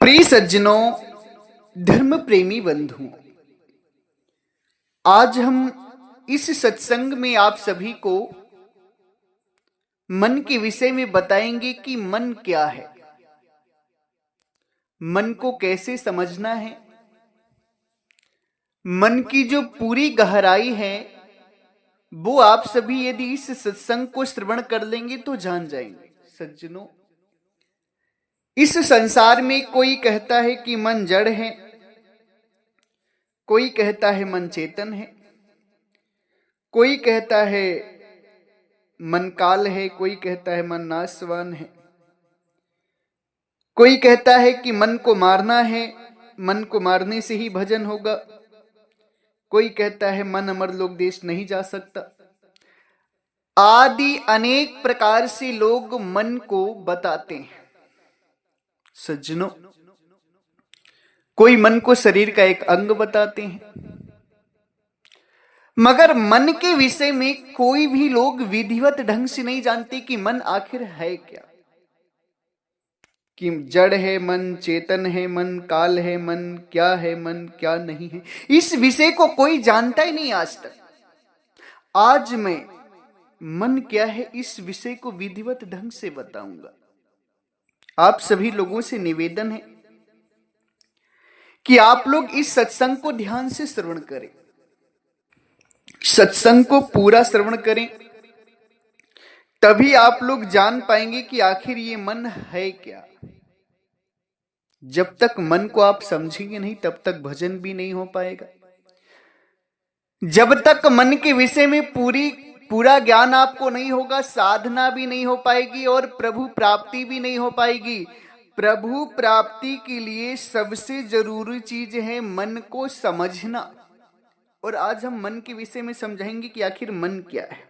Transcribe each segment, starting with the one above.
प्रिय सज्जनों, धर्म प्रेमी बंधुओं, आज हम इस सत्संग में आप सभी को मन के विषय में बताएंगे कि मन क्या है, मन को कैसे समझना है। मन की जो पूरी गहराई है वो आप सभी यदि इस सत्संग को श्रवण कर लेंगे तो जान जाएंगे। सज्जनों, इस संसार में कोई कहता है कि मन जड़ है, कोई कहता है मन चेतन है, कोई कहता है मन काल है, कोई कहता है मन नाशवान है, कोई कहता है कि मन को मारना है, मन को मारने से ही भजन होगा, कोई कहता है मन अमर लोक देश नहीं जा सकता। आदि अनेक प्रकार से लोग मन को बताते हैं। सज्जनों, कोई मन को शरीर का एक अंग बताते हैं, मगर मन के विषय में कोई भी लोग विधिवत ढंग से नहीं जानते कि मन आखिर है क्या, कि जड़ है मन, चेतन है मन, काल है मन, क्या है मन, क्या नहीं है। इस विषय को कोई जानता ही नहीं आज तक। आज मैं मन क्या है इस विषय को विधिवत ढंग से बताऊंगा। आप सभी लोगों से निवेदन है कि आप लोग इस सत्संग को ध्यान से श्रवण करें, सत्संग को पूरा श्रवण करें, तभी आप लोग जान पाएंगे कि आखिर ये मन है क्या। जब तक मन को आप समझेंगे नहीं तब तक भजन भी नहीं हो पाएगा। जब तक मन के विषय में पूरा ज्ञान आपको नहीं होगा, साधना भी नहीं हो पाएगी और प्रभु प्राप्ति भी नहीं हो पाएगी। प्रभु प्राप्ति के लिए सबसे जरूरी चीज है मन को समझना, और आज हम मन के विषय में समझाएंगे कि आखिर मन क्या है।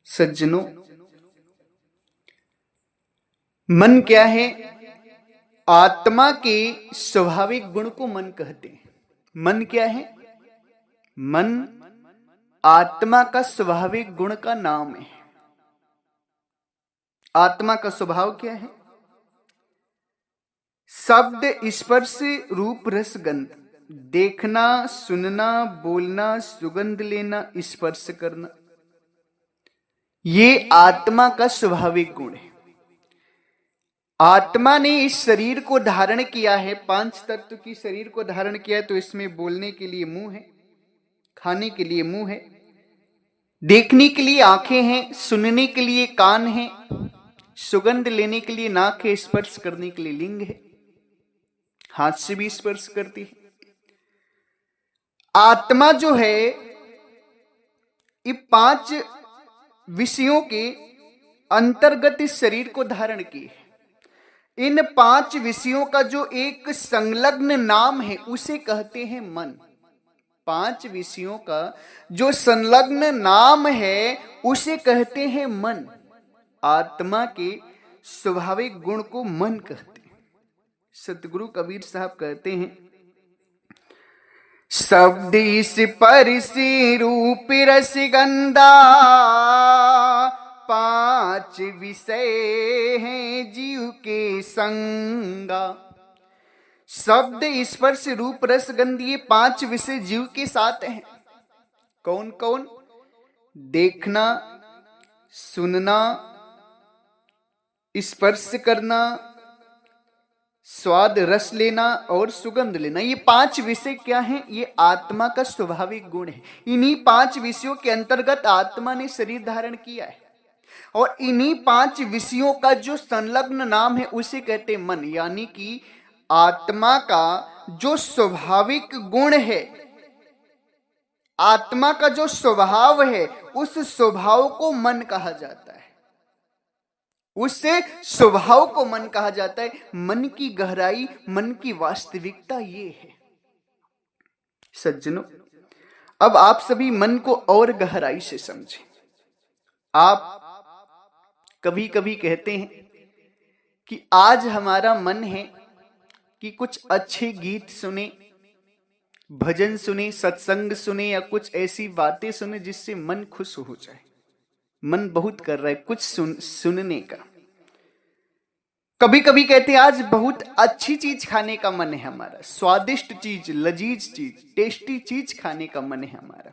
सज्जनों, मन क्या है? आत्मा के स्वाभाविक गुण को मन कहते हैं। मन क्या है? मन आत्मा का स्वाभाविक गुण का नाम है। आत्मा का स्वभाव क्या है? शब्द, स्पर्श, रूप, रस, गंध, देखना, सुनना, बोलना, सुगंध लेना, स्पर्श करना, ये आत्मा का स्वाभाविक गुण है। आत्मा ने इस शरीर को धारण किया है, 5 तत्व की शरीर को धारण किया है, तो इसमें बोलने के लिए मुंह है, खाने के लिए मुंह है, देखने के लिए आंखें हैं, सुनने के लिए कान है, सुगंध लेने के लिए नाक है, स्पर्श करने के लिए लिंग है, हाथ से भी स्पर्श करती है। आत्मा जो है ये 5 विषयों के अंतर्गत इस शरीर को धारण की है। इन 5 विषयों का जो एक संलग्न नाम है उसे कहते हैं मन। 5 विषयों का जो संलग्न नाम है उसे कहते हैं मन। आत्मा के स्वाभाविक गुण को मन कहते हैं। सतगुरु कबीर साहब कहते हैं, शब्द, स्पर्श, रूप, रस, गंधा, 5 विषय हैं जीव के संगा। शब्द, स्पर्श, रूप, रस, गंध, ये 5 विषय जीव के साथ हैं। कौन कौन? देखना, सुनना, स्पर्श करना, स्वाद रस लेना और सुगंध लेना। ये 5 विषय क्या हैं? ये आत्मा का स्वाभाविक गुण है। इन्हीं 5 विषयों के अंतर्गत आत्मा ने शरीर धारण किया है, और इन्हीं 5 विषयों का जो संलग्न नाम है उसे कहते मन। यानी कि आत्मा का जो स्वाभाविक गुण है, आत्मा का जो स्वभाव है, उस स्वभाव को मन कहा जाता है। उससे स्वभाव को मन कहा जाता है। मन की गहराई, मन की वास्तविकता ये है। सज्जनों, अब आप सभी मन को और गहराई से समझें। आप कभी कभी कहते हैं कि आज हमारा मन है कि कुछ अच्छे गीत सुने, भजन सुने, सत्संग सुने, या कुछ ऐसी बातें सुने जिससे मन खुश हो जाए। मन बहुत कर रहा है कुछ सुनने का। कभी कभी कहते हैं आज बहुत अच्छी चीज खाने का मन है हमारा, स्वादिष्ट चीज, लजीज चीज, टेस्टी चीज खाने का मन है हमारा।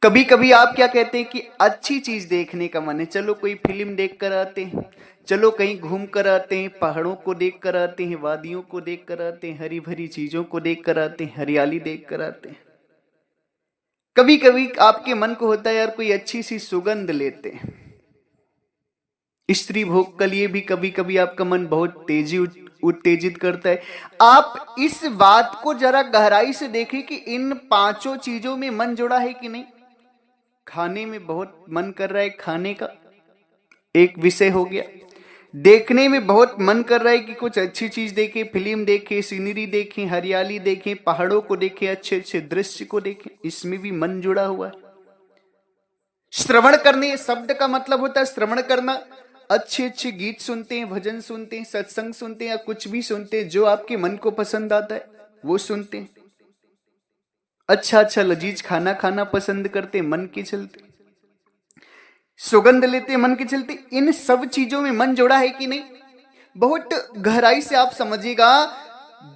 कभी कभी आप क्या कहते हैं कि अच्छी चीज देखने का मन है, चलो कोई फिल्म देख कर आते हैं, चलो कहीं घूम कर आते हैं, पहाड़ों को देख कर आते हैं, वादियों को देख कर आते हैं, हरी भरी चीजों को देख कर आते हैं, हरियाली देख कर आते हैं। कभी कभी आपके मन को होता है यार कोई अच्छी सी सुगंध लेते हैं। स्त्री भोग के लिए भी कभी कभी आपका मन बहुत तेजी उत्तेजित करता है। आप इस बात को जरा गहराई से देखें कि इन पांचों चीजों में मन जुड़ा है कि नहीं। खाने में बहुत मन कर रहा है, खाने का एक विषय हो गया। देखने में बहुत मन कर रहा है कि कुछ अच्छी चीज देखें, फिल्म देखें, सीनरी देखें, हरियाली देखें, पहाड़ों को देखें, अच्छे अच्छे दृश्य को देखें, इसमें भी मन जुड़ा हुआ है। श्रवण करने, शब्द का मतलब होता है श्रवण करना। अच्छे अच्छे गीत सुनते हैं, भजन सुनते हैं, सत्संग सुनते हैं, या कुछ भी सुनते हैं जो आपके मन को पसंद आता है वो सुनते हैं। अच्छा अच्छा लजीज खाना खाना पसंद करते हैं मन के चलते, सुगंध लेते मन के चलते। इन सब चीजों में मन जोड़ा है कि नहीं। बहुत गहराई से आप समझिएगा।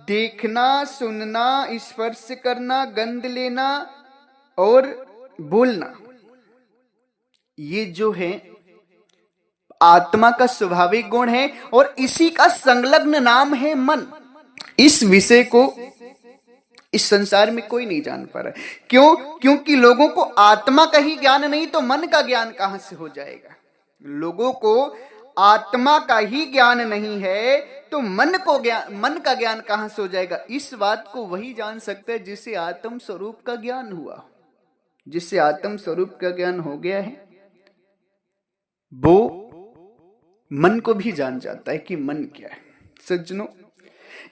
देखना, सुनना, स्पर्श करना, गंध लेना और बोलना, ये जो है आत्मा का स्वाभाविक गुण है और इसी का संलग्न नाम है मन। इस विषय को इस संसार में कोई नहीं जान पा रहा है। क्यों? क्योंकि लोगों को आत्मा का ही ज्ञान नहीं तो मन का ज्ञान कहां से हो जाएगा। लोगों को आत्मा का ही ज्ञान नहीं है तो मन का ज्ञान कहां से हो जाएगा। इस बात को वही जान सकता है जिसे आत्म स्वरूप का ज्ञान हुआ। जिससे आत्म स्वरूप का ज्ञान हो गया है वो मन को भी जान जाता है कि मन क्या है। सज्जनों,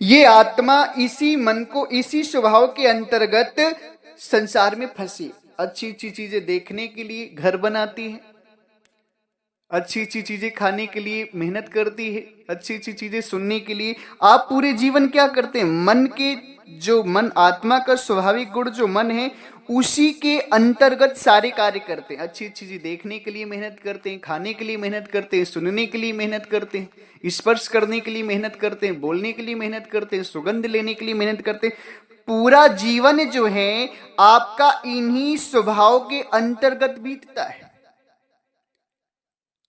ये आत्मा इसी मन को, इसी स्वभाव के अंतर्गत संसार में फंसी। अच्छी अच्छी चीजें देखने के लिए घर बनाती है, अच्छी अच्छी चीजें खाने के लिए मेहनत करती है, अच्छी अच्छी चीजें सुनने के लिए। आप पूरे जीवन क्या करते हैं? मन के जो मन, आत्मा का स्वाभाविक गुण जो मन है उसी के अंतर्गत सारे कार्य करते हैं। अच्छी अच्छी चीज देखने के लिए मेहनत करते हैं, खाने के लिए मेहनत करते हैं, सुनने के लिए मेहनत करते हैं, स्पर्श करने के लिए मेहनत करते हैं, बोलने के लिए मेहनत करते हैं, सुगंध लेने के लिए मेहनत करते हैं। पूरा जीवन जो है आपका इन्हीं स्वभाव के अंतर्गत बीतता है।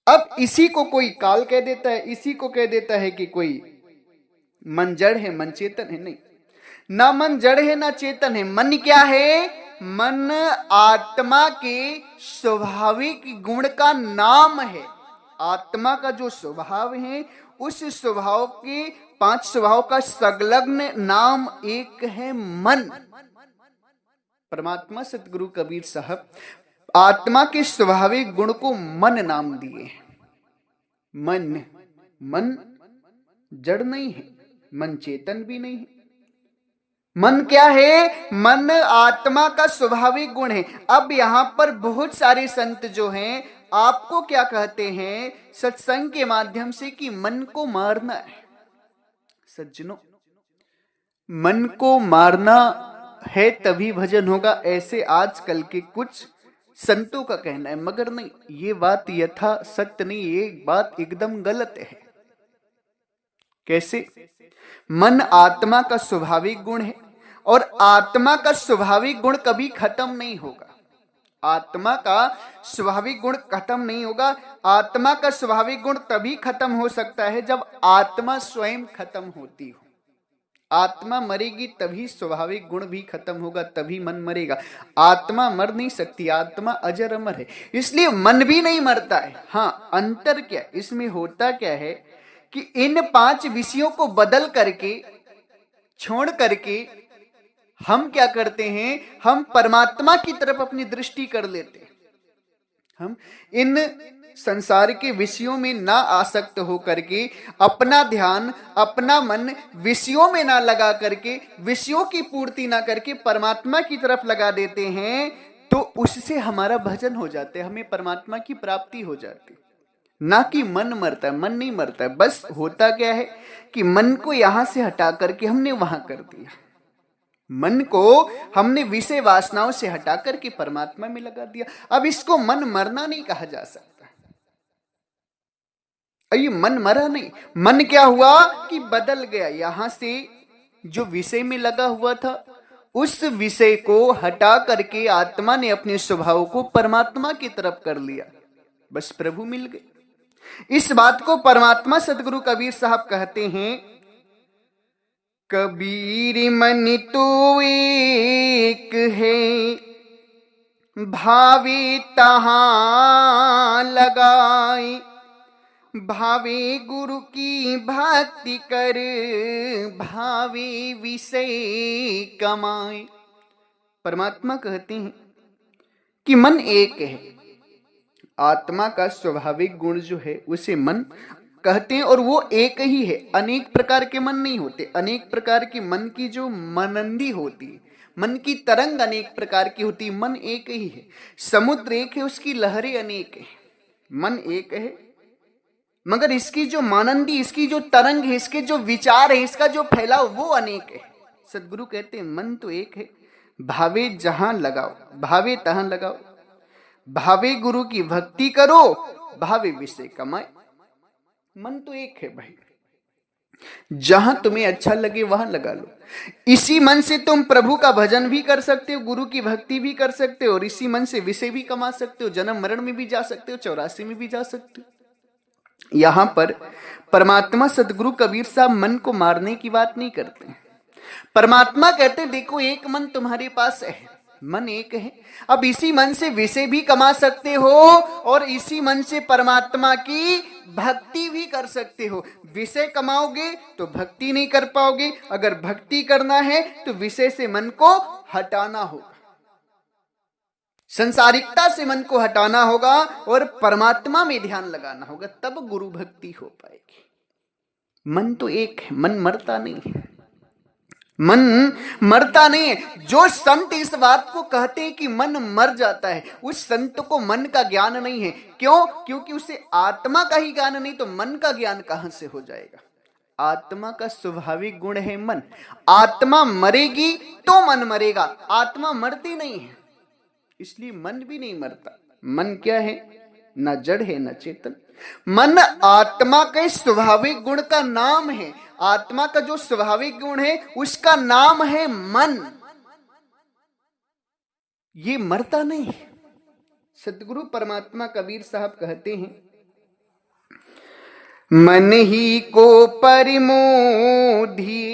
अब इसी को कोई काल कह देता है, इसी को कह देता है कि कोई मन जड़ है, मन चेतन है। नहीं, ना मन जड़ है ना चेतन है। मन क्या है? मन आत्मा के स्वाभाविक गुण का नाम है। आत्मा का जो स्वभाव है उस स्वभाव के 5 स्वभाव का संलग्न नाम एक है मन। परमात्मा सतगुरु कबीर साहब आत्मा के स्वाभाविक गुण को मन नाम दिए। मन जड़ नहीं है, मन चेतन भी नहीं है। मन क्या है? मन आत्मा का स्वाभाविक गुण है। अब यहां पर बहुत सारे संत जो हैं आपको क्या कहते हैं सत्संग के माध्यम से कि मन को मारना है। सज्जनों, मन को मारना है तभी भजन होगा, ऐसे आजकल के कुछ संतों का कहना है। मगर नहीं, ये बात यथा सत्य नहीं, ये बात एकदम गलत है। कैसे? मन आत्मा का स्वाभाविक गुण है और आत्मा का स्वाभाविक गुण कभी खत्म नहीं होगा। आत्मा का स्वाभाविक गुण खत्म नहीं होगा। आत्मा का स्वाभाविक गुण तभी खत्म हो सकता है जब आत्मा स्वयं खत्म होती हो। आत्मा मरेगी तभी स्वाभाविक गुण भी खत्म होगा, तभी मन मरेगा। आत्मा मर नहीं सकती, आत्मा अजर अमर है, इसलिए मन भी नहीं मरता है। हाँ, अंतर क्या इसमें होता क्या है कि इन 5 विषयों को बदल करके, छोड़ करके हम क्या करते हैं, हम परमात्मा की तरफ अपनी दृष्टि कर लेते हैं। हम इन संसार के विषयों में ना आसक्त होकर के अपना ध्यान, अपना मन विषयों में ना लगा करके, विषयों की पूर्ति ना करके परमात्मा की तरफ लगा देते हैं, तो उससे हमारा भजन हो जाता है, हमें परमात्मा की प्राप्ति हो जाती है। ना कि मन मरता है। मन नहीं मरता है। बस होता क्या है कि मन को यहां से हटा करके हमने वहां कर दिया। मन को हमने विषय वासनाओं से हटा करके परमात्मा में लगा दिया। अब इसको मन मरना नहीं कहा जा सकता। ये मन मरा नहीं, मन क्या हुआ कि बदल गया। यहां से जो विषय में लगा हुआ था उस विषय को हटा करके आत्मा ने अपने स्वभाव को परमात्मा की तरफ कर लिया, बस प्रभु मिल गए। इस बात को परमात्मा सदगुरु कबीर साहब कहते हैं, कबीर मन तो एक है, भावे तहां लगाए, भावे गुरु की भक्ति कर, भावे विषय कमाए। परमात्मा कहते हैं कि मन एक है, आत्मा का स्वाभाविक गुण जो है उसे मन कहते हैं, और वो एक ही है। अनेक प्रकार के मन नहीं होते, अनेक प्रकार की मन की जो मनंदी होती है, मन की तरंग अनेक प्रकार की होती, मन एक ही है। समुद्र एक है, उसकी लहरें अनेक है। मन एक है मगर इसकी जो मानंदी, इसकी जो तरंग है, इसके जो विचार है, इसका जो फैलाव वो अनेक है। सदगुरु कहते हैं मन तो एक है, भावे जहां लगाओ, भावे तहां लगाओ, भावे गुरु की भक्ति करो, भावे विषय कमाए। मन तो एक है भाई, जहां तुम्हें अच्छा लगे वहां लगा लो। इसी मन से तुम प्रभु का भजन भी कर सकते हो, गुरु की भक्ति भी कर सकते हो, और इसी मन से विषय भी कमा सकते हो। जन्म मरण में भी जा सकते हो, 84 में भी जा सकते हो। यहां पर परमात्मा सदगुरु कबीर साहब मन को मारने की बात नहीं करते। परमात्मा कहते देखो एक मन तुम्हारे पास है, मन एक है, अब इसी मन से विषय भी कमा सकते हो और इसी मन से परमात्मा की भक्ति भी कर सकते हो। विषय कमाओगे तो भक्ति नहीं कर पाओगे, अगर भक्ति करना है तो विषय से मन को हटाना होगा, संसारिकता से मन को हटाना होगा और परमात्मा में ध्यान लगाना होगा, तब गुरु भक्ति हो पाएगी। मन तो एक है, मन मरता नहीं है, मन मरता नहीं है। जो संत इस बात को कहते हैं कि मन मर जाता है, उस संत को मन का ज्ञान नहीं है। क्यों? क्योंकि उसे आत्मा का ही ज्ञान नहीं तो मन का ज्ञान कहां से हो जाएगा। आत्मा का स्वाभाविक गुण है मन, आत्मा मरेगी तो मन मरेगा, आत्मा मरती नहीं है, इसलिए मन भी नहीं मरता। मन क्या है? न जड़ है न चेतन। मन आत्मा के स्वाभाविक गुण का नाम है, आत्मा का जो स्वाभाविक गुण है उसका नाम है मन, ये मरता नहीं है। सतगुरु परमात्मा कबीर साहब कहते हैं, मन ही को परिमोधी,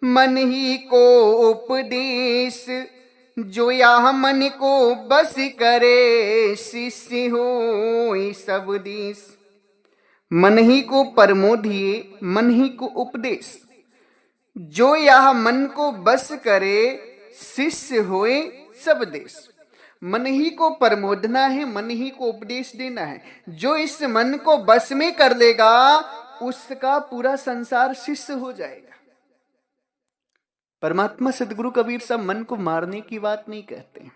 मन ही को उपदेश, जो यह मन को बस करे, शिष्य हो सब देश। मन ही को परमोधिए, मन ही को उपदेश, जो यह मन को बस करे, शिष्य होए सब देश। मन ही को परमोधना है, मन ही को उपदेश देना है। जो इस मन को बस में कर लेगा उसका पूरा संसार शिष्य हो जाएगा। परमात्मा सदगुरु कबीर साहब मन को मारने की बात नहीं कहते,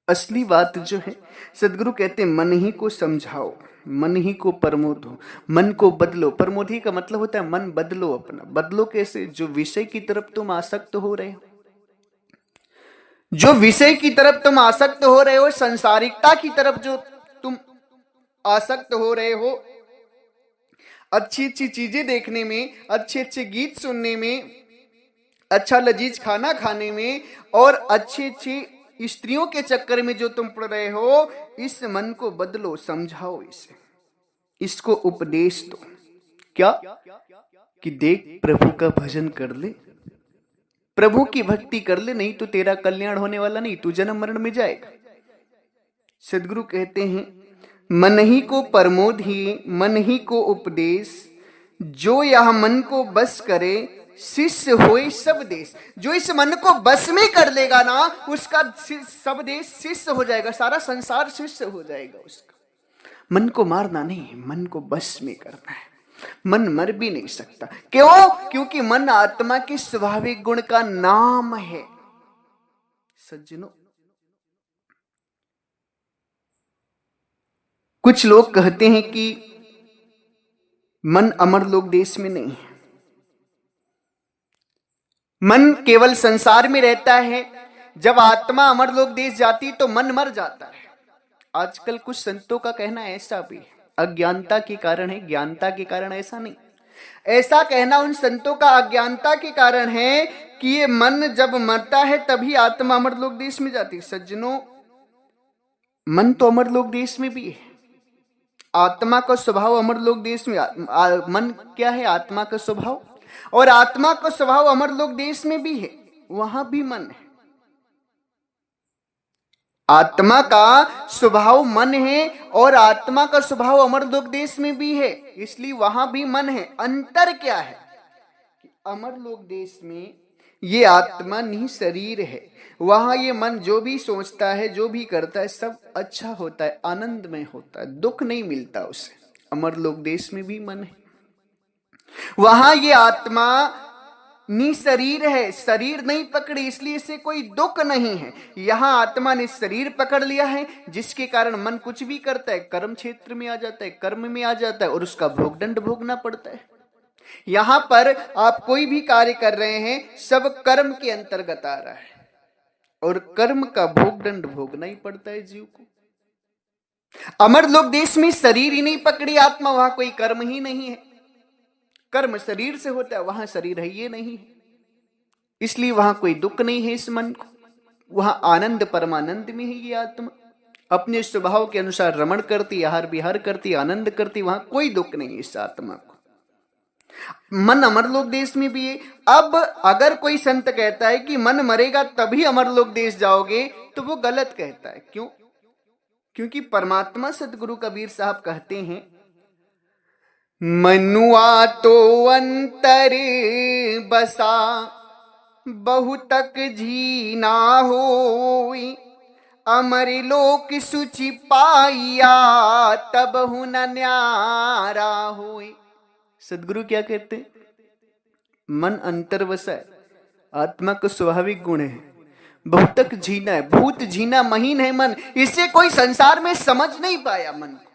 असली बात जो है सदगुरु कहते हैं मन ही को समझाओ, मन ही को प्रमोदो, मन को बदलो। प्रमोदी का मतलब होता है मन बदलो अपना। बदलो कैसे? जो विषय की तरफ तुम आसक्त हो रहे हो, जो विषय की तरफ तुम आसक्त हो रहे हो, संसारिकता की तरफ जो तुम आसक्त हो रहे हो, अच्छी अच्छी चीजें देखने में, अच्छे अच्छे गीत सुनने में, अच्छा लजीज खाना खाने में और अच्छी अच्छी स्त्रियों के चक्कर में जो तुम पड़ रहे हो, इस मन को बदलो, समझाओ इसे, इसको उपदेश दो। क्या? कि देख प्रभु का भजन कर ले, प्रभु की भक्ति कर ले, नहीं तो तेरा कल्याण होने वाला नहीं, तू जन्म मरण में जाएगा। सदगुरु कहते हैं मन ही को प्रमोद ही, मन ही को उपदेश, जो यह मन को बस करे, शिष्य होए सब देश। जो इस मन को बस में कर लेगा ना, उसका सब देश शिष्य हो जाएगा, सारा संसार शिष्य हो जाएगा उसका। मन को मारना नहीं, मन को बस में करना है। मन मर भी नहीं सकता। क्यों? क्योंकि मन आत्मा के स्वाभाविक गुण का नाम है। सज्जनों, कुछ लोग कहते हैं कि मन अमरलोक देश में नहीं है, मन केवल संसार में रहता है, जब आत्मा अमरलोक देश जाती तो मन मर जाता है। आजकल कुछ संतों का कहना ऐसा भी है, अज्ञानता के कारण है, ज्ञानता के कारण ऐसा नहीं। ऐसा कहना उन संतों का अज्ञानता के कारण है कि ये मन जब मरता है तभी आत्मा अमरलोक देश में जाती है। सज्जनों, मन तो अमरलोक देश में भी है, आत्मा का स्वभाव अमरलोक देश में मन क्या है? आत्मा का स्वभाव, और आत्मा का स्वभाव अमरलोक देश में भी है, वहां भी मन है। आत्मा का स्वभाव मन है और आत्मा का स्वभाव अमरलोक देश में भी है, इसलिए वहां भी मन है। अंतर क्या है कि अमरलोक देश में ये आत्मा नहीं शरीर है, वहां ये मन जो भी सोचता है, जो भी करता है, सब अच्छा होता है, आनंदमय होता है, दुख नहीं मिलता उसे। अमरलोक देश में भी मन है, वहां ये आत्मा नि शरीर है, शरीर नहीं पकड़ी, इसलिए इसे कोई दुख नहीं है। यहां आत्मा ने शरीर पकड़ लिया है, जिसके कारण मन कुछ भी करता है, कर्म क्षेत्र में आ जाता है, कर्म में आ जाता है और उसका भोगदंड भोगना पड़ता है। यहां पर आप कोई भी कार्य कर रहे हैं, सब कर्म के अंतर्गत आ रहा है और कर्म का भोगदंड भोगना ही पड़ता है जीव को। अमरलोक देश में शरीर ही नहीं पकड़ी आत्मा, वहां कोई कर्म ही नहीं है, कर्म शरीर से होता है, वहां शरीर है ये नहीं है, इसलिए वहां कोई दुख नहीं है इस मन को, वहां आनंद परमानंद में है ये आत्मा, अपने स्वभाव के अनुसार रमण करती, आहार विहार करती, आनंद करती, वहां कोई दुख नहीं है इस आत्मा को। मन अमरलोक देश में भी है। अब अगर कोई संत कहता है कि मन मरेगा तभी अमरलोक देश जाओगे, तो वो गलत कहता है। क्यों? क्योंकि परमात्मा सदगुरु कबीर साहब कहते हैं, मनुआ तो अंतर बसा बहुतक झीना होई, अमर लोक सुचि पाइया तब हुन न्यारा होई। सदगुरु क्या कहते हैं? मन अंतर्वसा है, आत्मा का स्वाभाविक गुण है, बहुतक झीना है, भूत झीना महीन है मन, इसे कोई संसार में समझ नहीं पाया मन को।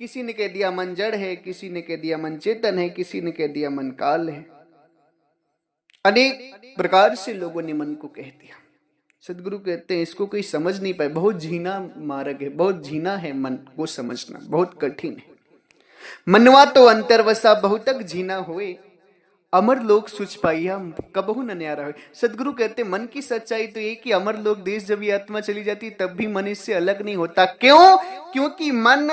किसी ने कह दिया मन जड़ है, किसी ने कह दिया मन चेतन है, किसी ने कह दिया मन काल है, अनेक प्रकार से लोगों ने मन को कह दिया। सदगुरु कहते हैं इसको कोई समझ नहीं पाए, बहुत झीना मार्ग है, बहुत झीना है मन को समझना, बहुत कठिन है। मनवा तो अंतर्वसा बहुतक झीना हुए, अमर लोक सुच पाइया कबहू न न्यारा हुए। सदगुरु कहते मन की सच्चाई तो ये कि अमर लोक देश जब ये आत्मा चली जाती तब भी मन इससे अलग नहीं होता। क्यों? क्योंकि मन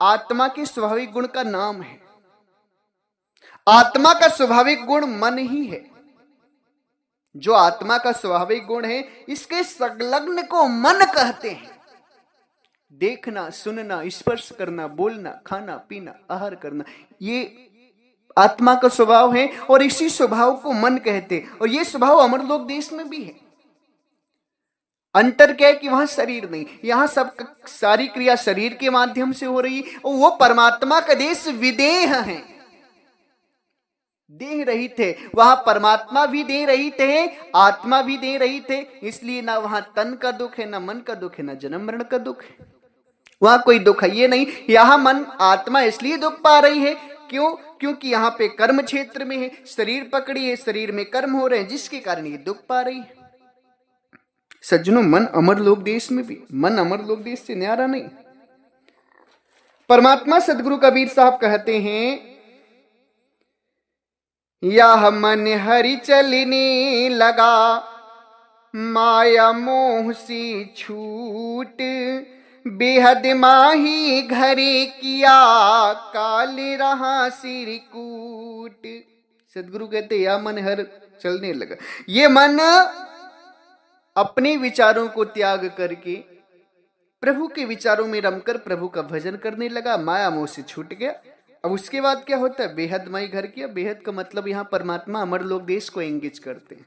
आत्मा के स्वाभाविक गुण का नाम है, आत्मा का स्वाभाविक गुण मन ही है। जो आत्मा का स्वाभाविक गुण है, इसके संलग्न को मन कहते हैं। देखना, सुनना, स्पर्श करना, बोलना, खाना पीना, आहार करना, ये आत्मा का स्वभाव है और इसी स्वभाव को मन कहते हैं। और ये स्वभाव अमरलोक देश में भी है। अंतर क्या है कि वहां शरीर नहीं, यहां सब सारी क्रिया शरीर के माध्यम से हो रही, और वो परमात्मा का देश विदेह है, देह रहित है। वहां परमात्मा भी दे रहित है, आत्मा भी दे रहित है, इसलिए ना वहां तन का दुख है, ना मन का दुख है, ना जन्म मरण का दुख है, वहां कोई दुख है ये नहीं। यहां मन आत्मा इसलिए दुख पा रही है, क्यों? क्योंकि यहाँ पे कर्म क्षेत्र में है, शरीर पकड़ी है, शरीर में कर्म हो रहे हैं, जिसके कारण ये दुख पा रही है। सज्जनों, मन अमरलोक देश में भी, मन अमरलोक देश से न्यारा नहीं। परमात्मा सदगुरु कबीर साहब कहते हैं, यह मन हरि चलने लगा, माया मोह से छूट, बेहद माही घरे किया, काल रहा सिरकूट। सदगुरु कहते या मन हर चलने लगा, ये मन अपने विचारों को त्याग करके प्रभु के विचारों में रमकर प्रभु का भजन करने लगा, माया मोह से छूट गया। अब उसके बाद क्या होता है? बेहद माही घर किया। बेहद का मतलब यहां परमात्मा अमरलोक देश को इंगित करते हैं।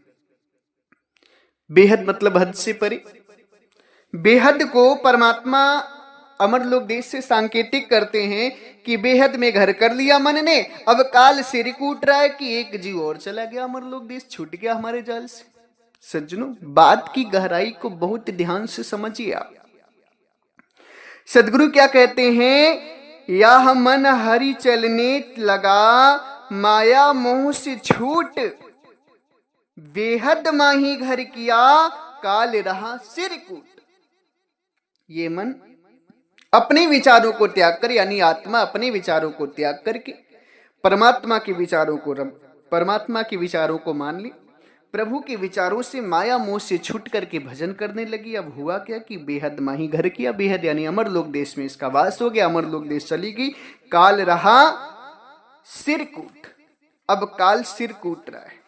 बेहद मतलब हद से परे। बेहद को परमात्मा अमरलोक देश से सांकेतिक करते हैं कि बेहद में घर कर लिया मन ने, अब काल सिर कूट रहा है कि एक जीव और चला गया अमरलोक देश, छूट गया हमारे जाल से। सज्जनों, बात की गहराई को बहुत ध्यान से समझिए आप। सदगुरु क्या कहते हैं? यह मन हरि चलने लगा, माया मोह से छूट, बेहद माही घर किया, काल रहा सिर कूट। ये मन अपने विचारों को त्याग कर, यानी आत्मा अपने विचारों को त्याग करके परमात्मा के विचारों को मान ली, प्रभु के विचारों से माया मोह से छूट करके भजन करने लगी। अब हुआ क्या कि बेहद माही घर किया, बेहद यानी अमरलोक देश में इसका वास हो गया, अमरलोक देश चली गई। काल रहा सिर कूट, अब काल सिर कूट रहा है।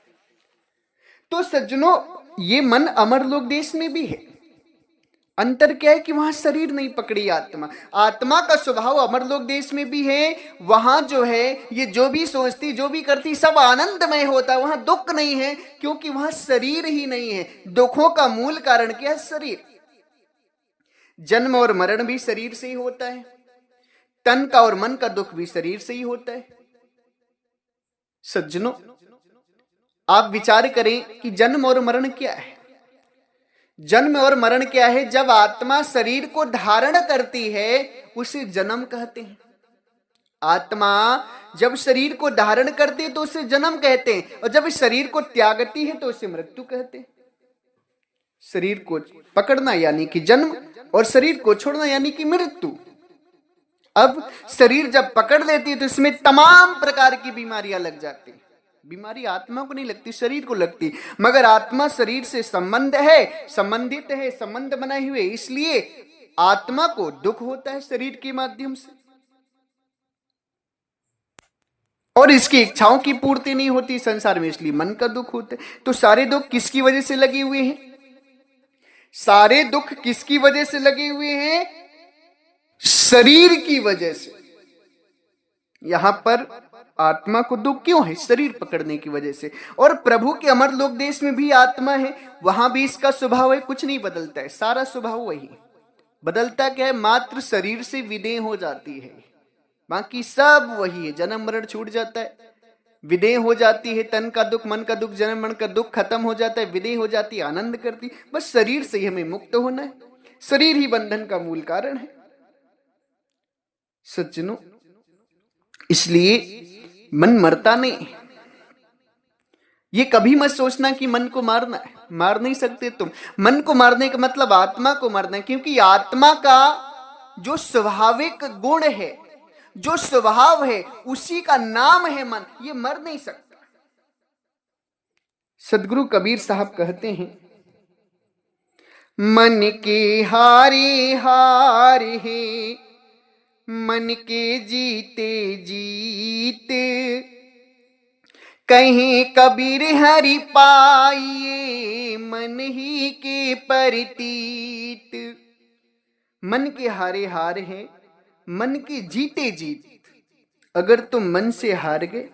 तो सज्जनों, ये मन अमरलोक देश में भी है। अंतर क्या है कि वहां शरीर नहीं पकड़ी आत्मा, आत्मा का स्वभाव अमरलोक देश में भी है। वहां जो है ये जो भी सोचती जो भी करती सब आनंदमय होता है, वहां दुख नहीं है, क्योंकि वहां शरीर ही नहीं है। दुखों का मूल कारण क्या है? शरीर। जन्म और मरण भी शरीर से ही होता है, तन का और मन का दुख भी शरीर से ही होता है। सज्जनों, आप विचार करें कि जन्म और मरण क्या है। जन्म और मरण क्या है? जब आत्मा शरीर को धारण करती है उसे जन्म कहते हैं। आत्मा जब शरीर को धारण करती है तो उसे जन्म कहते हैं, और जब शरीर को त्यागती है तो उसे मृत्यु कहते हैं। शरीर को पकड़ना यानी कि जन्म, और शरीर को छोड़ना यानी कि मृत्यु। अब शरीर जब पकड़ लेती है तो इसमें तमाम प्रकार की बीमारियां लग जाती हैं। बीमारी आत्मा को नहीं लगती, शरीर को लगती, मगर आत्मा शरीर से संबंधित है, संबंध बनाए हुए, इसलिए आत्मा को दुख होता है शरीर के माध्यम से, और इसकी इच्छाओं की पूर्ति नहीं होती संसार में, इसलिए मन का दुख होता है। तो सारे दुख किसकी वजह से लगे हुए हैं? सारे दुख किसकी वजह से लगे हुए हैं? शरीर की वजह से। यहां पर आत्मा को दुख क्यों है? शरीर पकड़ने की वजह से। और प्रभु के अमरलोक देश में भी आत्मा है, वहां भी इसका स्वभाव है, कुछ नहीं बदलता है, सारा स्वभाव वही। बदलता क्या है? मात्र शरीर से विदेह हो जाती है, बाकी सब वही है। जन्म मरण छूट जाता है, विदेह हो जाती है, तन का दुख, मन का दुख, जन्म मरण का दुख खत्म हो जाता है, विदेह हो जाती है, आनंद करती। बस शरीर से ही हमें मुक्त होना है, शरीर ही बंधन का मूल कारण है। सज्जनों, इसलिए मन मरता नहीं। ये कभी मत सोचना कि मन को मारना है, मार नहीं सकते तुम। मन को मारने का मतलब आत्मा को मारना है, क्योंकि आत्मा का जो स्वाभाविक गुण है, जो स्वभाव है, उसी का नाम है मन। ये मर नहीं सकता। सदगुरु कबीर साहब कहते हैं, मन के हारे हार है, मन के जीते जीत, कहीं कबीर हरि पाइए, मन ही के परतीत। मन के हारे हार है, मन के जीते जीत। अगर तुम मन से हार गए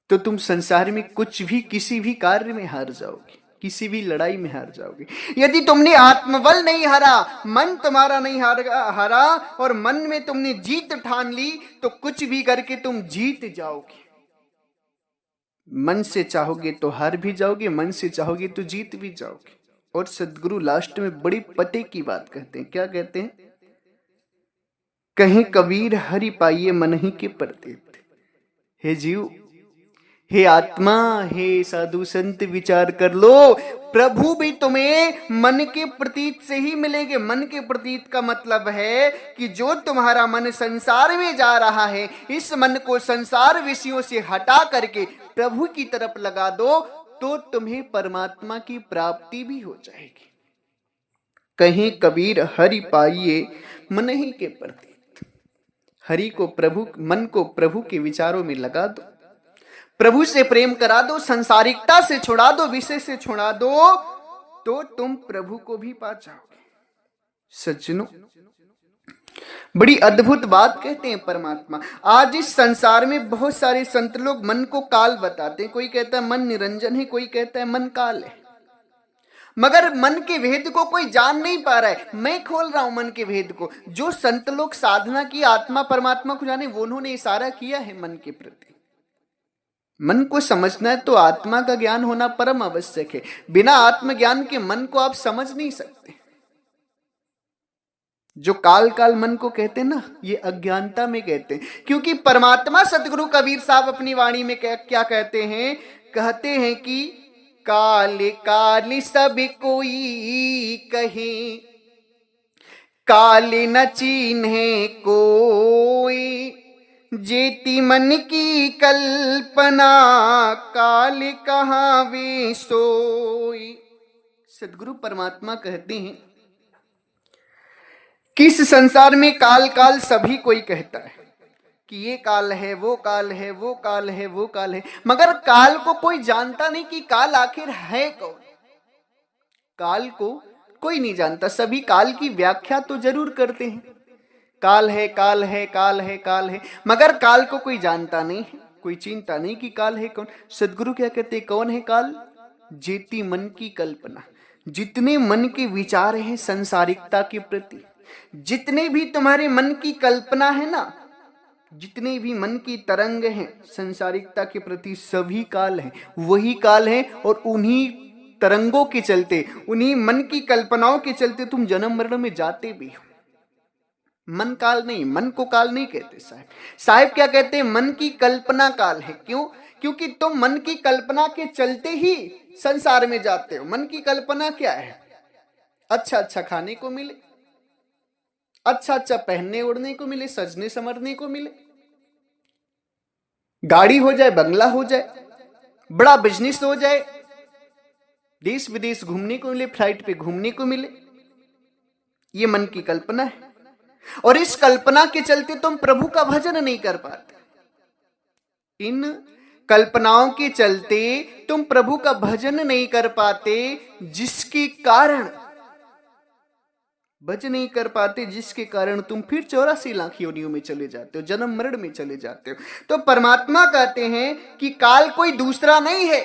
तो तुम संसार में कुछ भी, किसी भी कार्य में हार जाओगे, किसी भी लड़ाई में हार जाओगे। यदि तुमने आत्मबल नहीं हारा, मन तुम्हारा नहीं हारा, और मन में तुमने जीत ठान ली, तो कुछ भी करके तुम जीत जाओगे। मन से चाहोगे तो हार भी जाओगे, मन से चाहोगे तो जीत भी जाओगे। और सदगुरु लास्ट में बड़ी पते की बात कहते हैं। क्या कहते हैं? कहीं कबीर हरि पाइए, मन ही के परतीत। हे जीव, हे आत्मा, हे साधु संत, विचार कर लो, प्रभु भी तुम्हें मन के प्रतीत से ही मिलेंगे। मन के प्रतीत का मतलब है कि जो तुम्हारा मन संसार में जा रहा है, इस मन को संसार विषयों से हटा करके प्रभु की तरफ लगा दो, तो तुम्हें परमात्मा की प्राप्ति भी हो जाएगी। कहीं कबीर हरि पाइए, मन ही के प्रतीत। हरि को, प्रभु, मन को प्रभु के विचारों में लगा दो, प्रभु से प्रेम करा दो, संसारिकता से छुड़ा दो, विषय से छुड़ा दो, तो तुम प्रभु को भी पा जाओगे। सज्जनों, बड़ी अद्भुत बात कहते हैं परमात्मा। आज इस संसार में बहुत सारे संत लोग मन को काल बताते हैं। कोई कहता है मन निरंजन है, कोई कहता है मन काल है, मगर मन के भेद को कोई जान नहीं पा रहा है। मैं खोल रहा हूं मन के भेद को। जो संत लोग साधना की, आत्मा परमात्मा को जाने, वो उन्होंने इशारा किया है मन के प्रति। मन को समझना है तो आत्मा का ज्ञान होना परम आवश्यक है। बिना आत्मज्ञान के मन को आप समझ नहीं सकते। जो काल काल मन को कहते हैं ना, ये अज्ञानता में कहते हैं। क्योंकि परमात्मा सतगुरु कबीर साहब अपनी वाणी में क्या कहते हैं? कहते हैं कि काल काल सब कोई कहे, काल न चीन्हे कोई, जेती मन की कल्पना, काल कहाँ वे सोई। सदगुरु परमात्मा कहते हैं कि इस संसार में काल काल सभी कोई कहता है कि ये काल है, वो काल है, वो काल है, वो काल है, मगर काल को कोई जानता नहीं कि काल आखिर है कौन। काल को कोई नहीं जानता। सभी काल की व्याख्या तो जरूर करते हैं, काल है, काल है, काल है, काल है, मगर काल को कोई जानता नहीं है, कोई चिंता नहीं कि काल है कौन। सदगुरु क्या कहते हैं, कौन है काल? जेती मन की कल्पना। जितने मन के विचार हैं संसारिकता के प्रति, जितने भी तुम्हारे मन की कल्पना है ना, जितने भी मन की तरंग हैं संसारिकता के प्रति, सभी काल हैं, वही काल है। और उन्हीं तरंगों के चलते, उन्हीं मन की कल्पनाओं के चलते तुम जन्म मरण में जाते भी हो। मन काल नहीं, मन को काल नहीं कहते साहब। साहब क्या कहते हैं, मन की कल्पना काल है। क्यों? क्योंकि तुम मन की कल्पना के चलते ही संसार में जाते हो। मन की कल्पना क्या है? अच्छा अच्छा खाने को मिले, अच्छा अच्छा पहनने ओढ़ने को मिले, सजने संवरने को मिले, गाड़ी हो जाए, बंगला हो जाए, बड़ा बिजनेस हो जाए, देश विदेश घूमने को मिले, फ्लाइट पे घूमने को मिले। ये मन की कल्पना है। और इस कल्पना के चलते तुम प्रभु का भजन नहीं कर पाते। इन कल्पनाओं के चलते तुम प्रभु का भजन नहीं कर पाते, जिसके कारण भजन नहीं कर पाते, जिसके कारण तुम फिर 84 लाख योनियों में चले जाते हो, जन्म मरण में चले जाते हो। तो परमात्मा कहते हैं कि काल कोई दूसरा नहीं है,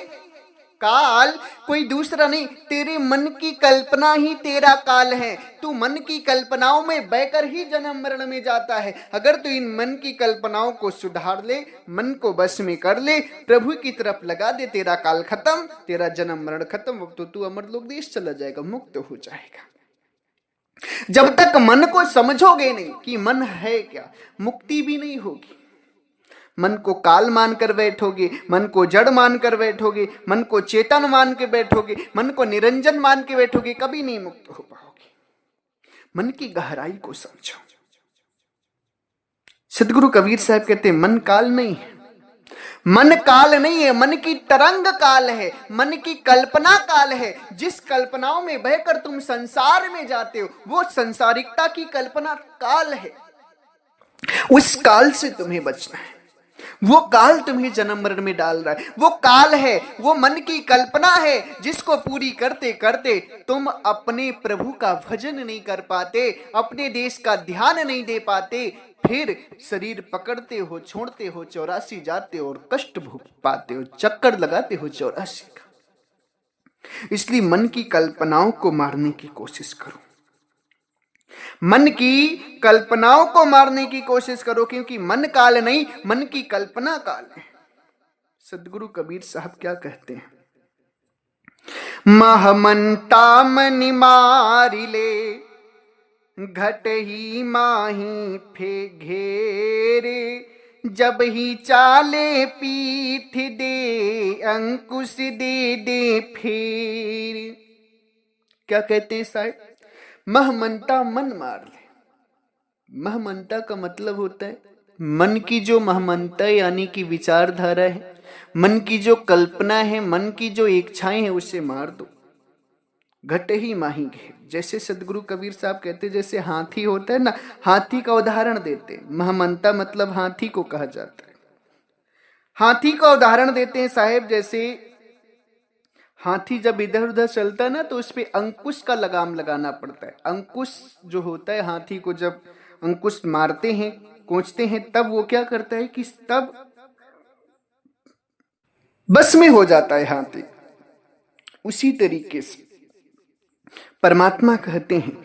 काल कोई दूसरा नहीं, तेरे मन की कल्पना ही तेरा काल है। तू मन की कल्पनाओं में बहकर ही जन्म मरण में जाता है। अगर तू इन मन की कल्पनाओं को सुधार ले, मन को बस में कर ले, प्रभु की तरफ लगा दे, तेरा काल खत्म, तेरा जन्म मरण खत्म, अब तो तू अमरलोक देश चला जाएगा, मुक्त हो जाएगा। जब तक मन को समझोगे नहीं कि मन है क्या, मुक्ति भी नहीं होगी। मन को काल मानकर बैठोगे, मन को जड़ मानकर बैठोगे, मन को चेतन मान के बैठोगे, मन को निरंजन मान के बैठोगे, कभी नहीं मुक्त हो पाओगे। मन की गहराई को समझो। सदगुरु कबीर साहब कहते हैं मन काल नहीं है, मन काल नहीं है, मन की तरंग काल है, मन की कल्पना काल है। जिस कल्पनाओं में बहकर तुम संसार में जाते हो, वो संसारिकता की कल्पना काल है। उस काल से तुम्हें बचना है। वो काल तुम्हें जन्म मरण में डाल रहा है, वो काल है, वो मन की कल्पना है, जिसको पूरी करते करते तुम अपने प्रभु का भजन नहीं कर पाते, अपने देश का ध्यान नहीं दे पाते, फिर शरीर पकड़ते हो, छोड़ते हो, 84 जाते हो और कष्ट भोग पाते हो, चक्कर लगाते हो 84 का। इसलिए मन की कल्पनाओं को मारने की कोशिश करो, मन की कल्पनाओं को मारने की कोशिश करो, क्योंकि मन काल नहीं, मन की कल्पना काल है। सदगुरु कबीर साहब क्या कहते हैं, महमंता मनि मारिले, घट ही माही फे घेरे, जब ही चाले पीठ दे, अंकुश दे दे फेर। क्या कहते हैं साहब, महमंता मन मार ले। महमंता का मतलब होता है मन की जो महमंता यानी कि विचारधारा है, मन की जो कल्पना है, मन की जो इच्छाएं हैं, उसे मार दो। घट ही माही घेर, जैसे सदगुरु कबीर साहब कहते, जैसे हाथी होता है ना, हाथी का उदाहरण देते। महमंता मतलब हाथी को कहा जाता है। हाथी का उदाहरण देते हैं साहेब, जैसे हाथी जब इधर उधर चलता है ना, तो उस पे अंकुश का लगाम लगाना पड़ता है। अंकुश जो होता है, हाथी को जब अंकुश मारते हैं, कोंचते हैं, तब वो क्या करता है कि तब बस में हो जाता है हाथी। उसी तरीके से परमात्मा कहते हैं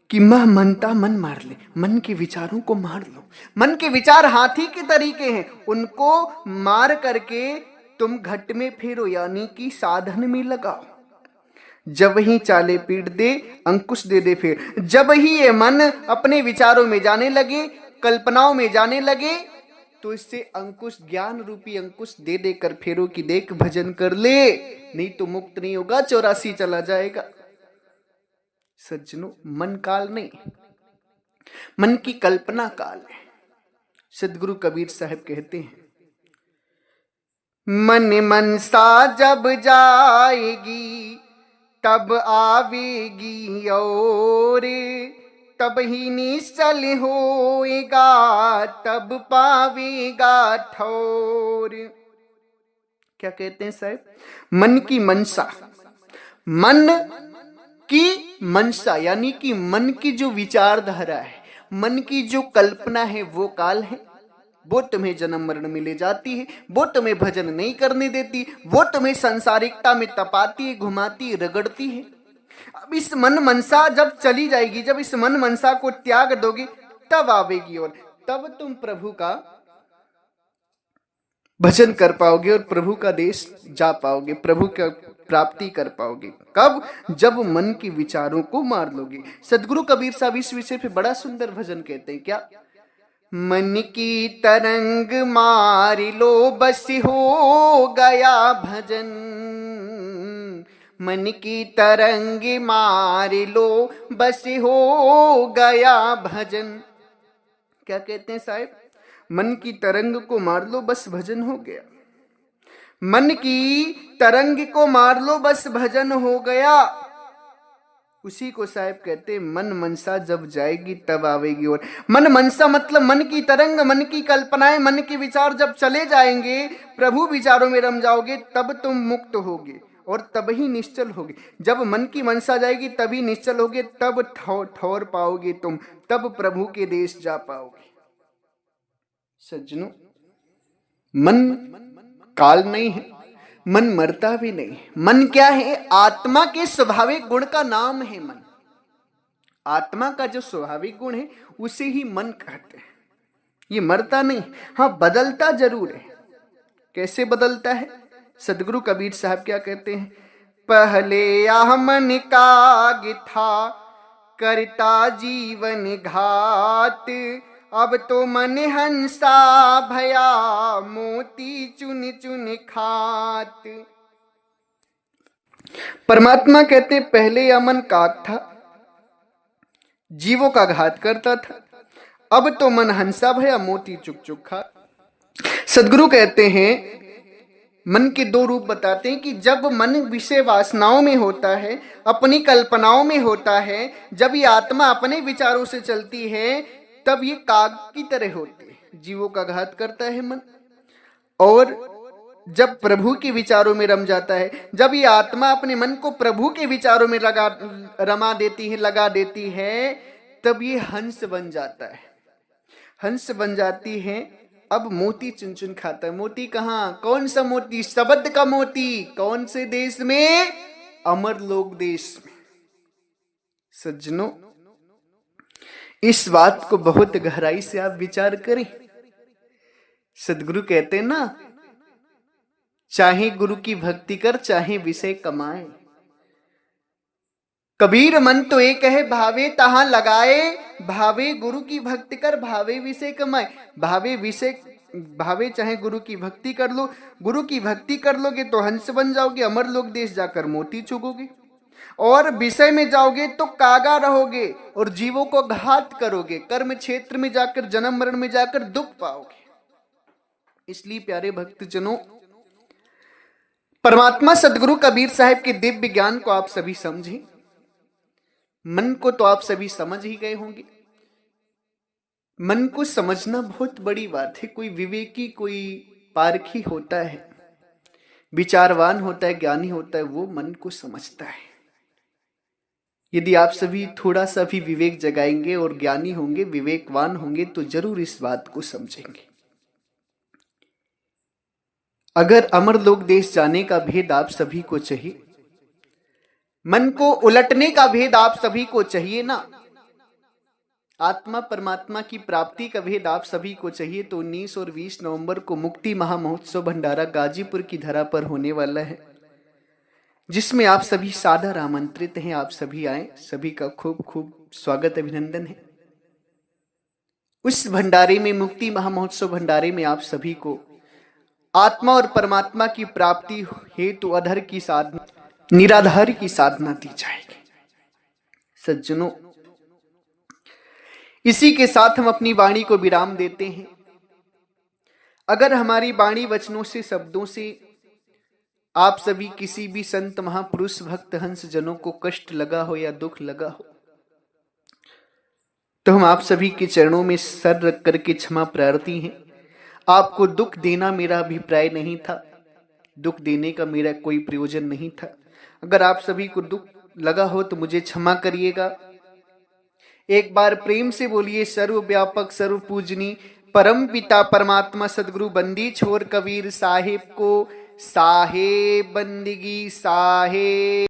कि मनता मन मार ले, मन के विचारों को मार लो। मन के विचार हाथी के तरीके हैं, उनको मार करके तुम घट में फेरो, यानी कि साधन में लगाओ। जब ही चाले पीट दे, अंकुश दे दे फिर। जब ही ये मन अपने विचारों में जाने लगे, कल्पनाओं में जाने लगे, तो इससे अंकुश, ज्ञान रूपी अंकुश दे देकर फेरो कि देख भजन कर ले, नहीं तो मुक्त नहीं होगा, 84 चला जाएगा। सज्जनों, मन काल नहीं, मन की कल्पना काल है। सदगुरु कबीर साहब कहते हैं, मन मनसा जब जाएगी तब आवेगी और, तब ही निश्चल होएगा तब पावेगा ठौर। क्या कहते हैं साहब? मन की मनसा, मन की मनसा यानी कि मन की जो विचारधारा है, मन की जो कल्पना है, वो काल है। वो तुम्हें जन्म मरण में ले जाती है, वो तुम्हें भजन नहीं करने देती, वो तुम्हें संसारिकता में तपाती है, घुमाती है, रगड़ती है। अब इस मन मनसा जब चली जाएगी, जब इस मन मनसा को त्याग दोगे, तब आवेगी और तब तुम प्रभु का भजन कर पाओगे और प्रभु का देश जा पाओगे, प्रभु का प्राप्ति कर पाओगे। कब? जब मन के विचारों को मार लोगे। सदगुरु कबीर साहब इस विषय पे बड़ा सुंदर भजन कहते हैं। क्या? मन की तरंग मार लो बस हो गया भजन, मन की तरंग मार लो बस हो गया भजन। क्या कहते हैं साहब? मन की तरंग को मार लो बस भजन हो गया, मन की तरंग को मार लो बस भजन हो गया। उसी को साहब कहते मन मनसा जब जाएगी तब आवेगी और। मन मनसा मतलब मन की तरंग, मन की कल्पनाएं, मन के विचार जब चले जाएंगे, प्रभु विचारों में रम जाओगे, तब तुम मुक्त होगे और तब ही निश्चल होगे। जब मन की मनसा जाएगी तभी निश्चल होगे, तब ठौर पाओगे तुम, तब प्रभु के देश जा पाओगे। सज्जनों, मन काल नहीं है, मन मरता भी नहीं। मन क्या है? आत्मा के स्वाभाविक गुण का नाम है मन। आत्मा का जो स्वाभाविक गुण है उसे ही मन कहते हैं। ये मरता नहीं, हाँ बदलता जरूर है। कैसे बदलता है? सदगुरु कबीर साहब क्या कहते हैं? पहले यह मन काग था करता जीवन घात, अब तो मन हंसा भया मोती चुन चुन खात। परमात्मा कहते हैं पहले यह मन काग था, जीवों का घात करता था, अब तो मन हंसा भया मोती चुक चुक खा। सदगुरु कहते हैं मन के दो रूप बताते हैं कि जब मन विषय वासनाओं में होता है, अपनी कल्पनाओं में होता है, जब ये आत्मा अपने विचारों से चलती है, तब ये काग की तरह होती है, जीवों का घात करता है मन। और जब प्रभु के विचारों में रम जाता है, जब ये आत्मा अपने मन को प्रभु के विचारों में रमा देती है, लगा देती है, तब ये हंस बन जाता है, हंस बन जाती है। अब मोती चुन चुन खाता है। मोती कहाँ? कौन सा मोती? शब्द का मोती। कौन से देश में? अमर लोक देश में। सज्जनों, इस बात को बहुत गहराई से आप विचार करें। सदगुरु कहते हैं ना, चाहे गुरु की भक्ति कर, चाहे विषय कमाए। कबीर मन तो एक है, भावे तहां लगाए, भावे गुरु की भक्ति कर, भावे विषय कमाए। भावे चाहे गुरु की भक्ति कर लो, गुरु की भक्ति कर लोगे तो हंस बन जाओगे, अमर लोक देश जाकर मोती चुगोगे, और विषय में जाओगे तो कागा रहोगे और जीवों को घात करोगे, कर्म क्षेत्र में जाकर, जन्म मरण में जाकर दुख पाओगे। इसलिए प्यारे भक्तजनों, परमात्मा सदगुरु कबीर साहब के दिव्य ज्ञान को आप सभी समझें। मन को तो आप सभी समझ ही गए होंगे। मन को समझना बहुत बड़ी बात है। कोई विवेकी, कोई पारखी होता है, विचारवान होता है, ज्ञानी होता है, वो मन को समझता है। यदि आप सभी थोड़ा सा भी विवेक जगाएंगे और ज्ञानी होंगे, विवेकवान होंगे, तो जरूर इस बात को समझेंगे। अगर अमर लोक देश जाने का भेद आप सभी को चाहिए, मन को उलटने का भेद आप सभी को चाहिए ना, आत्मा परमात्मा की प्राप्ति का भेद आप सभी को चाहिए, तो 19 और 20 नवंबर को मुक्ति महामहोत्सव भंडारा गाजीपुर की धरा पर होने वाला है, जिसमें आप सभी सादर आमंत्रित हैं। आप सभी आए, सभी का खूब खूब स्वागत, अभिनंदन है। उस भंडारे में, मुक्ति महामहोत्सव भंडारे में, आप सभी को आत्मा और परमात्मा की प्राप्ति हेतु अधर की साधना, निराधार की साधना दी जाएगी। सज्जनों, इसी के साथ हम अपनी वाणी को विराम देते हैं। अगर हमारी वाणी वचनों से, शब्दों से आप सभी किसी भी संत, महापुरुष, भक्त, हंस जनों को कष्ट लगा हो या दुख लगा हो, तो हम आप सभी के चरणों में सर रख करके क्षमा प्रार्थी हैं। आपको दुख देना मेरा अभिप्राय नहीं था, दुख देने का मेरा कोई प्रयोजन नहीं था। अगर आप सभी को दुख लगा हो तो मुझे क्षमा करिएगा। एक बार प्रेम से बोलिए, सर्वव्यापक सर्व पूजनी परम पिता परमात्मा सदगुरु बंदी छोर कबीर साहिब को साहेब बंदगी साहेब।